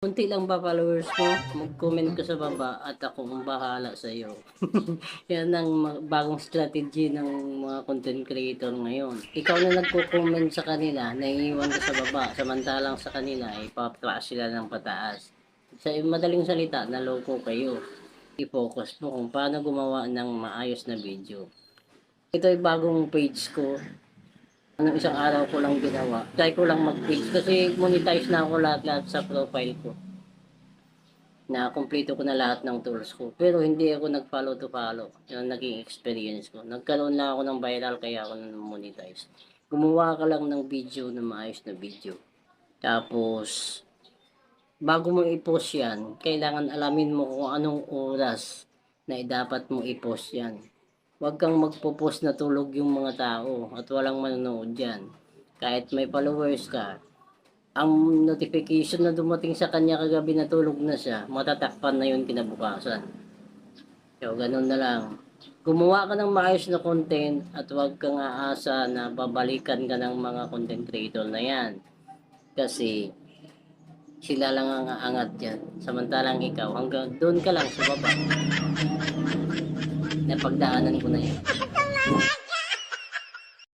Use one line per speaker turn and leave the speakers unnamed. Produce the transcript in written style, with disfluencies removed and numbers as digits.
Konti lang ba followers mo? Mag-comment ka sa baba at ako ang bahala sa iyo. Yan ang bagong strategy ng mga content creator ngayon. Ikaw na nagko-comment sa kanila, naiiwan ka sa baba, samantalang sa kanila ay papataas sila ng pataas. Sa madaling salita, naloko kayo. I-focus mo kung paano gumawa ng maayos na video. Ito ay bagong page ko. Anong isang araw ko lang ginawa. Try ko lang mag-page kasi monetize na ako lahat-lahat sa profile ko. Na kumpleto ko na lahat ng tools ko. Pero hindi ako nag-follow to follow. Yun ang naging experience ko. Nagkaroon lang ako ng viral kaya ako monetize. Gumawa ka lang ng video na maayos na video. Tapos, bago mo i-post yan, kailangan alamin mo kung anong oras na dapat mo i-post yan. Huwag kang magpo-post na tulog yung mga tao at walang manonood dyan. Kahit may followers ka, ang notification na dumating sa kanya kagabi na tulog na siya, matatakpan na yun kinabukasan. So, ganun na lang. Gumawa ka ng maayos na content at huwag kang aasa na babalikan ka ng mga content creator na yan. Kasi, sila lang ang aangat dyan. Samantalang ikaw, hanggang doon ka lang sa baba. Napagdaanan ko na yan.